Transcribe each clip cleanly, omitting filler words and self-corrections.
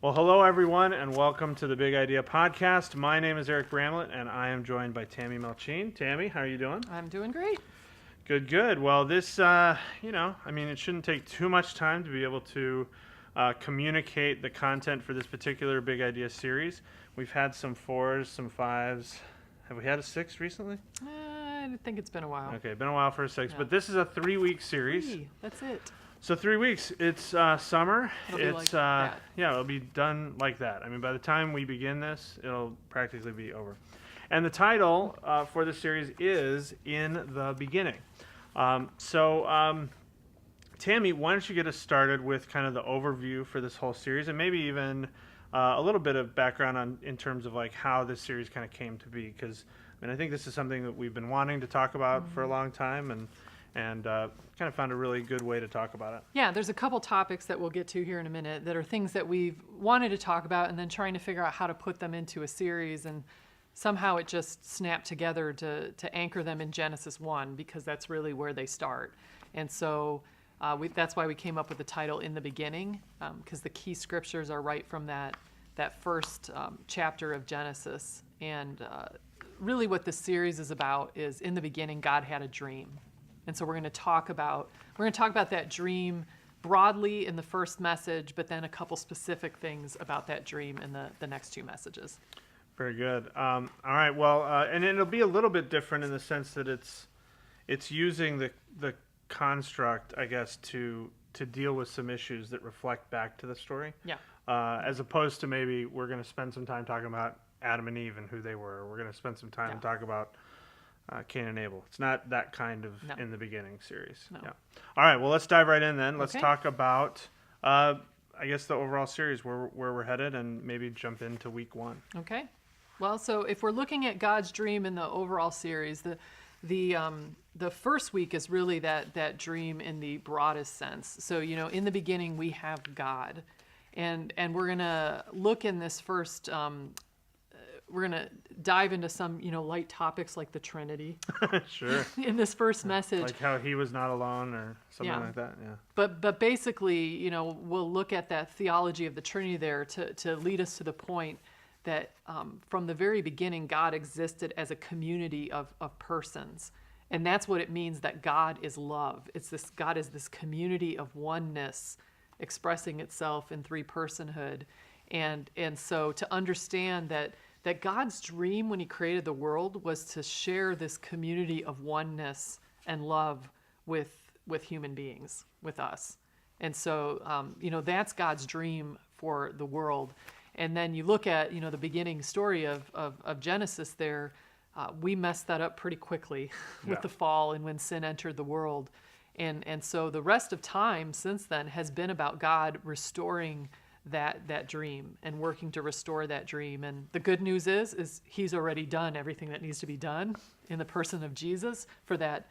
Well, hello everyone, and welcome to the Big Idea Podcast. My name is Eric Bramlett, and I am joined by Tammy Melchien. Tammy, how are you doing? I'm doing great. Good, good. Well, this, it shouldn't take too much time to be able to communicate the content for this particular Big Idea series. We've had some 4s, some 5s. Have we had a 6 recently? I think it's been a while. Okay, been a while for a 6, Yeah. but this is a 3-week series. That's it. So 3 weeks. It's summer. It'll be It's like that. Yeah, it'll be done like that. I mean, by the time we begin this, it'll practically be over. And the title for the series is In the Beginning. Tammy, why don't you get us started with kind of the overview for this whole series, and maybe even a little bit of background in terms of like how this series kind of came to be, because I think this is something that we've been wanting to talk about for a long time, and kind of found a really good way to talk about it. Yeah, there's a couple topics that we'll get to here in a minute that are things that we've wanted to talk about and then trying to figure out how to put them into a series, and somehow it just snapped together to anchor them in Genesis 1, because that's really where they start. And so that's why we came up with the title In the Beginning, because the key scriptures are right from that first chapter of Genesis. And really what this series is about is, in the beginning, God had a dream. And so we're going to talk about that dream broadly in the first message, but then a couple specific things about that dream in the next 2 messages. Very good. All right. Well, and it'll be a little bit different in the sense that it's using the construct, I guess, to deal with some issues that reflect back to the story. Yeah. As opposed to maybe we're going to spend some time talking about Adam and Eve and who they were. We're going to spend some time and talk about Cain and Abel. It's not that kind of In the Beginning series. No. Yeah. All right. Well, let's dive right in then. Let's Okay. talk about, I guess, the overall series, where we're headed, and maybe jump into week 1. Okay. Well, so if we're looking at God's dream in the overall series, the first week is really that dream in the broadest sense. So, in the beginning we have God, and we're gonna look in this first. We're gonna dive into some light topics like the Trinity. Sure. In this first message, Like how he was not alone or something like that. Yeah. But basically, we'll look at that theology of the Trinity there to lead us to the point that from the very beginning, God existed as a community of persons. And that's what it means that God is love. God is this community of oneness expressing itself in 3-personhood. And so to understand that God's dream when he created the world was to share this community of oneness and love with human beings, with us. And so, that's God's dream for the world. And then you look at, the beginning story of Genesis there, we messed that up pretty quickly with the fall and when sin entered the world. And so the rest of time since then has been about God restoring that dream and working to restore that dream. And the good news is he's already done everything that needs to be done in the person of Jesus for that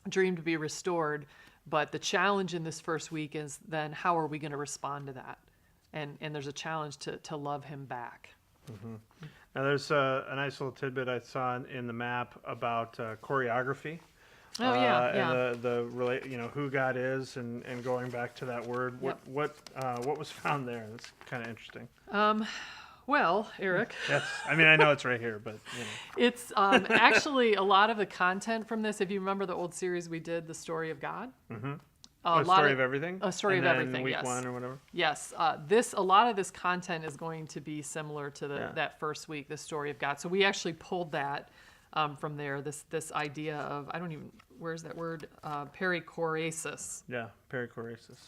dream to be restored. But the challenge in this first week is then how are we going to respond to that? And there's a challenge to love him back. Mm-hmm. Now there's a nice little tidbit I saw in the map about choreography. Oh yeah. And the who God is and going back to that word. What was found there? That's kind of interesting. Well, Eric. Yes, I mean I know it's right here, but It's actually a lot of the content from this. If you remember the old series we did, The Story of God. Mm-hmm. A story of everything. A story of everything. Week yes. 1 or whatever. Yes. A lot of this content is going to be similar to that first week, The Story of God. So we actually pulled that from there. This idea of where's that word? Perichoresis. Yeah, perichoresis.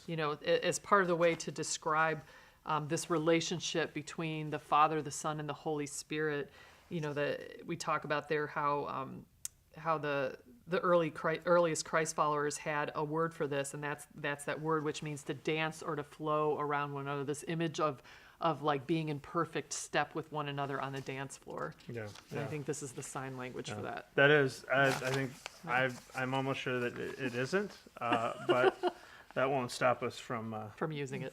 As part of the way to describe this relationship between the Father, the Son, and the Holy Spirit. We talk about there how the earliest Christ followers had a word for this, and that's that word which means to dance or to flow around one another. This image of like being in perfect step with one another on the dance floor. Yeah. I think this is the sign language for that. That is. I think I'm almost sure that it isn't, but that won't stop us from using it.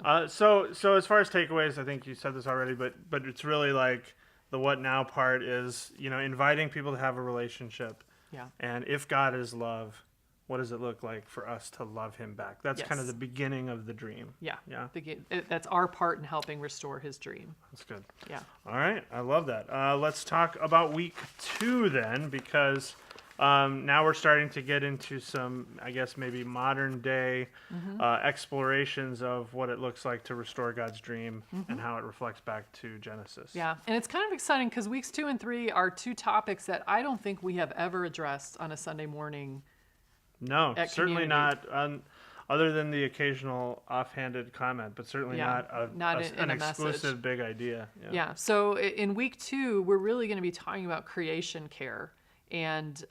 Yeah. So as far as takeaways, I think you said this already, but it's really like the what now part is inviting people to have a relationship. Yeah. And if God is love, what does it look like for us to love him back? That's kind of Yes. the beginning of the dream. Yeah. Yeah. That's our part in helping restore his dream. That's good. Yeah. All right. I love that. Let's talk about week 2 then, because now we're starting to get into some, I guess, maybe modern day explorations of what it looks like to restore God's dream and how it reflects back to Genesis. Yeah. And it's kind of exciting because weeks 2 and 3 are 2 topics that I don't think we have ever addressed on a Sunday morning. No, At certainly community. not. Other than the occasional offhanded comment, but certainly Yeah, not in an a message. exclusive big idea. Yeah. So in week 2, we're really going to be talking about creation care and,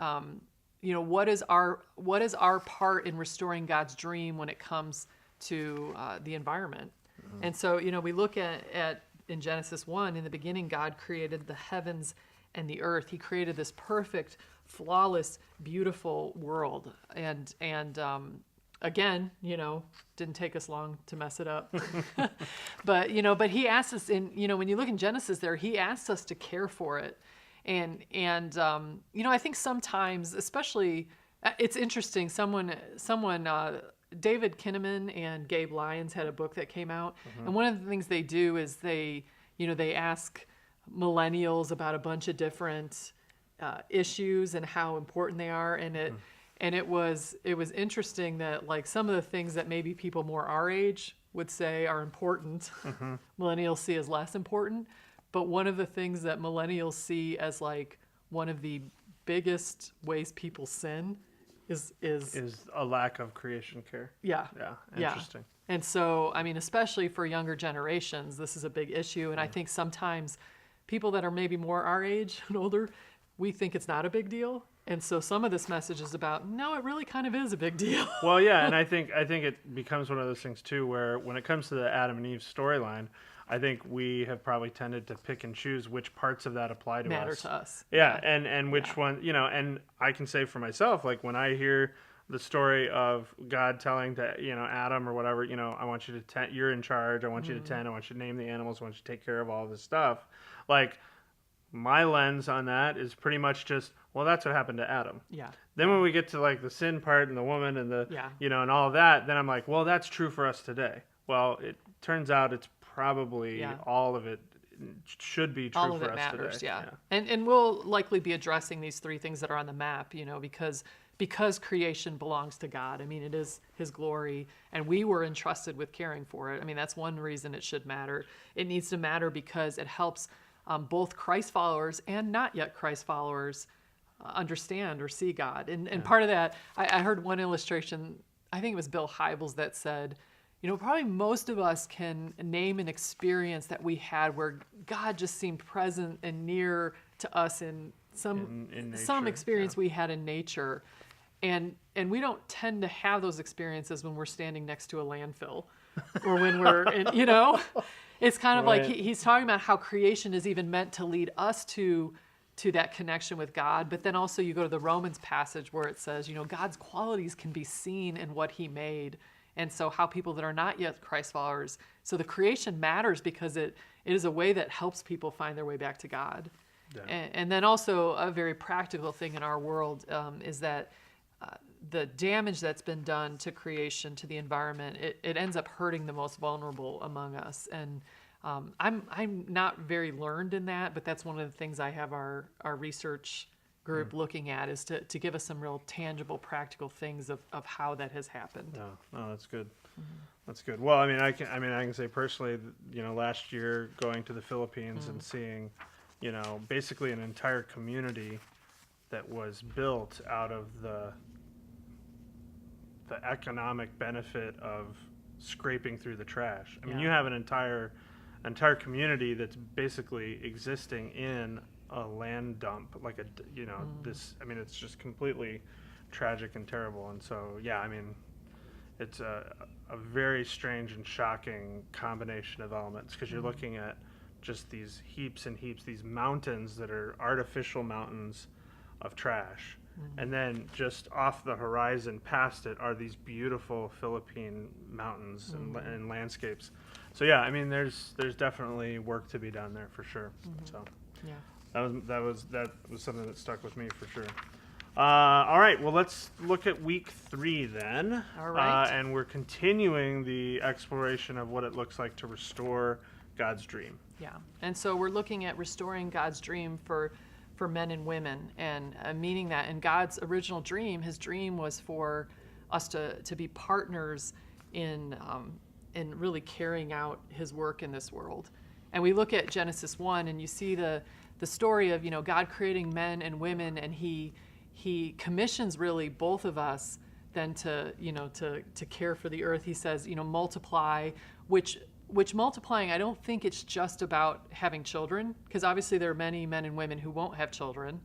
what is our part in restoring God's dream when it comes to the environment. And so, we look at in Genesis 1, in the beginning, God created the heavens and the earth. He created this perfect, flawless, beautiful world. And again, didn't take us long to mess it up. but he asked us when you look in Genesis there, he asked us to care for it. And I think sometimes, especially, it's interesting. David Kinnaman and Gabe Lyons had a book that came out. And one of the things they do is they ask millennials about a bunch of different issues and how important they are. And it was interesting that, like, some of the things that maybe people more our age would say are important, millennials see as less important. But one of the things that millennials see as, like, one of the biggest ways people sin is a lack of creation care. Yeah. Yeah, interesting. And so, I mean, especially for younger generations, this is a big issue. And I think sometimes people that are maybe more our age and older, we think it's not a big deal. And so some of this message is about, no, it really kind of is a big deal. Well, yeah, and I think it becomes one of those things too, where when it comes to the Adam and Eve storyline, I think we have probably tended to pick and choose which parts of that apply to Matter us. to us. Yeah, and which one, and I can say for myself, like, when I hear the story of God telling to, Adam or whatever, I want you to tend, you're in charge, I want you to tend, I want you to name the animals, I want you to take care of all this stuff. Like, my lens on that is pretty much just, well, that's what happened to Adam. Yeah. Then when we get to, like, the sin part and the woman and the, and all of that, then I'm like, well, that's true for us today. Well, it turns out it's probably all of it should be true all of for it us matters, today. yeah. And we'll likely be addressing these 3 things that are on the map, because creation belongs to God. I mean, it is his glory, and we were entrusted with caring for it. I mean, that's one reason it should matter. It needs to matter because it helps both Christ followers and not yet Christ followers understand or see God. And part of that, I heard one illustration, I think it was Bill Hybels, that said, probably most of us can name an experience that we had where God just seemed present and near to us in some experience we had in nature. And we don't tend to have those experiences when we're standing next to a landfill or when we're in, it's kind of like he's talking about how creation is even meant to lead us to that connection with God. But then also you go to the Romans passage where it says, God's qualities can be seen in what he made. And so how people that are not yet Christ followers, so the creation matters because it is a way that helps people find their way back to God. Yeah. And then also a very practical thing in our world is that the damage that's been done to creation, to the environment, it ends up hurting the most vulnerable among us. And I'm not very learned in that, but that's one of the things I have our research group looking at, is to give us some real tangible, practical things of how that has happened. Oh, that's good. That's good. Well, I can say personally, last year going to the Philippines and seeing, basically an entire community that was built out of the economic benefit of scraping through the trash. I mean, you have an entire community that's basically existing in a land dump, like this. I mean, it's just completely tragic and terrible. And so, it's a very strange and shocking combination of elements, because you're looking at just these heaps and heaps, these mountains that are artificial mountains of trash. And then just off the horizon past it are these beautiful Philippine mountains and landscapes. So there's definitely work to be done there for sure. So that was something that stuck with me for sure. All right, well, let's look at week 3 then. All right. And we're continuing the exploration of what it looks like to restore God's dream. Yeah, and so we're looking at restoring God's dream for men and women, and meaning that in God's original dream, his dream was for us to be partners in really carrying out his work in this world. And we look at Genesis 1, and you see the story of, God creating men and women, and he commissions really both of us then to care for the earth. He says, multiply, which multiplying, I don't think it's just about having children, because obviously there are many men and women who won't have children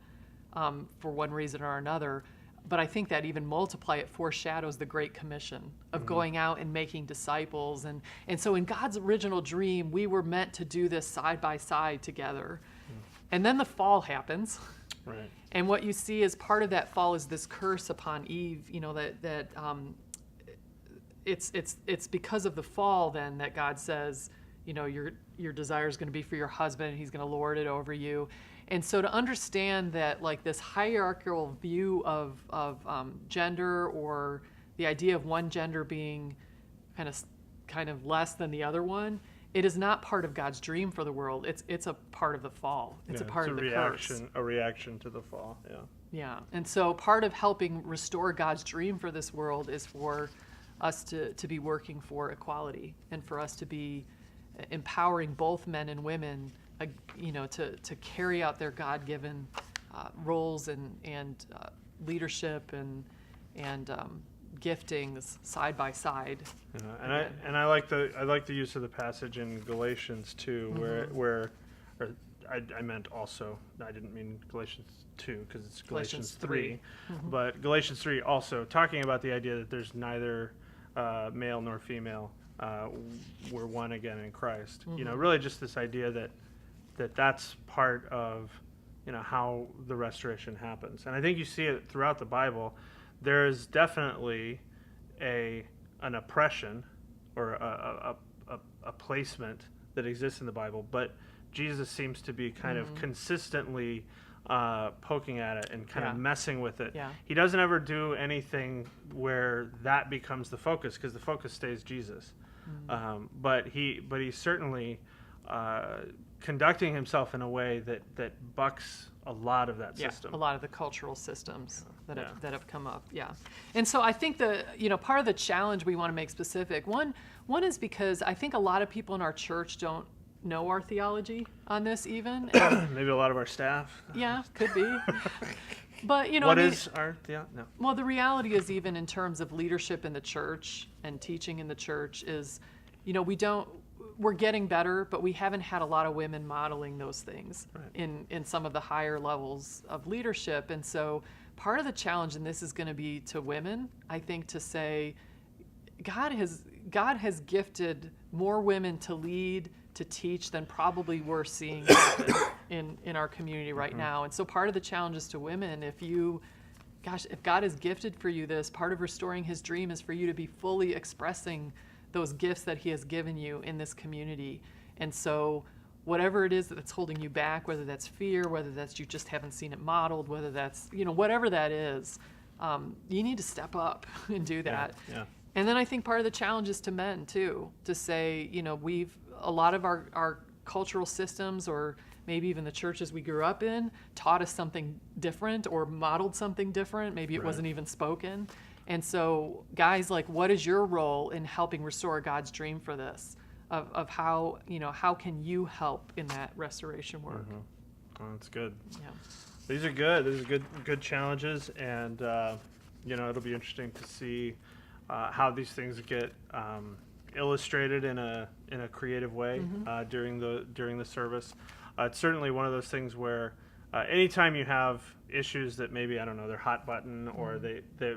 for one reason or another. But I think that even multiply, it foreshadows the Great Commission of going out and making disciples. And so in God's original dream, we were meant to do this side by side together. And then the fall happens. Right. And what you see as part of that fall is this curse upon Eve, that it's because of the fall then that God says, your desire is going to be for your husband, and he's going to lord it over you. And so to understand that, like, this hierarchical view of gender, or the idea of one gender being kind of less than the other one, it is not part of God's dream for the world. It's a part of the fall. It's a part of the curse. A reaction to the fall. Yeah. Yeah. And so part of helping restore God's dream for this world is for us to be working for equality, and for us to be empowering both men and women, to carry out their God-given roles and leadership and giftings side by side. I like the use of the passage in Galatians 2, where I meant also, I didn't mean Galatians 2 because it's Galatians 3. But Galatians 3 also talking about the idea that there's neither male nor female. We're one again in Christ. Really just this idea that's part of how the restoration happens. And I think you see it throughout the Bible. There is definitely an oppression or a placement that exists in the Bible, but Jesus seems to be kind of consistently poking at it and kind of messing with it. Yeah. He doesn't ever do anything where that becomes the focus, because the focus stays Jesus. But he's certainly conducting himself in a way that bucks a lot of that system. A lot of the cultural systems that have come up. Yeah. And so I think part of the challenge we want to make specific, one is because I think a lot of people in our church don't know our theology on this even. Maybe a lot of our staff. Yeah, could be. But is our theology? No. Well, the reality is, even in terms of leadership in the church and teaching in the church, is we're getting better, but we haven't had a lot of women modeling those things in some of the higher levels of leadership. And so part of the challenge, and this is going to be to women, I think, to say God has gifted more women to lead, to teach, than probably we're seeing happen in our community right now. And so part of the challenge is to women, if God has gifted for you this, part of restoring his dream is for you to be fully expressing those gifts that he has given you in this community. And so whatever it is that's holding you back, whether that's fear, whether that's you just haven't seen it modeled, whether that's, whatever that is, you need to step up and do that. Yeah. And then I think part of the challenge is to men too, to say, a lot of our cultural systems, or maybe even the churches we grew up in, taught us something different or modeled something different. Maybe it wasn't even spoken. And so, guys, like, what is your role in helping restore God's dream for this? Of how can you help in that restoration work? Oh, that's good. Yeah. These are good. These are good challenges, and it'll be interesting to see how these things get illustrated in a creative way during the service. It's certainly one of those things where anytime you have issues that maybe, they're hot button, or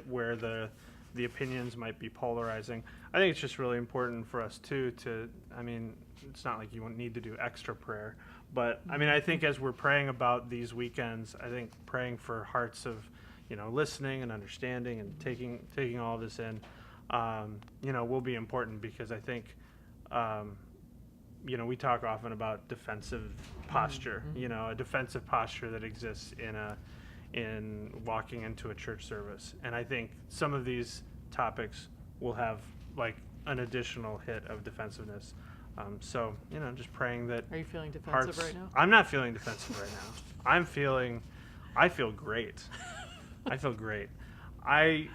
where the opinions might be polarizing, I think it's just really important for us too it's not like you need to do extra prayer, but I think as we're praying about these weekends, I think praying for hearts of listening and understanding and taking all this in will be important, because I think we talk often about defensive posture, a defensive posture that exists in walking into a church service. And I think some of these topics will have like an additional hit of defensiveness. So, just praying that Are you feeling defensive hearts. right now? I'm not feeling defensive right now. I feel great. I feel great. I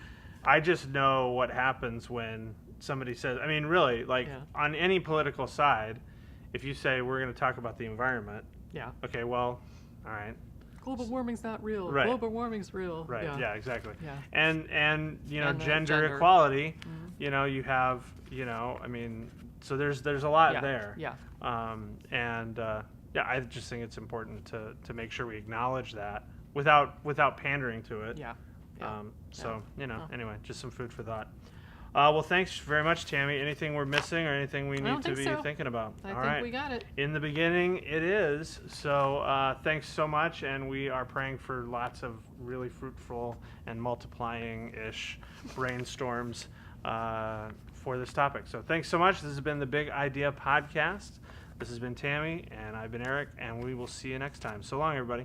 just know what happens when somebody says, I mean, really, like on any political side, if you say we're going to talk about the environment, Yeah. okay, well, all right. Global warming's not real. Right. Global warming's real. Right. Yeah, exactly. Yeah. And And the gender gender. equality, Mhm. you have, I mean, so there's a lot there. Yeah. I just think it's important to make sure we acknowledge that without pandering to it. Yeah. Anyway, just some food for thought. Well, thanks very much, Tammy. Anything we're missing or anything we I need don't to think be so. thinking about? I All think right. we got it. In the beginning, it is. So thanks so much, and we are praying for lots of really fruitful and multiplying-ish brainstorms for this topic. So thanks so much. This has been the Big Idea Podcast. This has been Tammy, and I've been Eric, and we will see you next time. So long, everybody.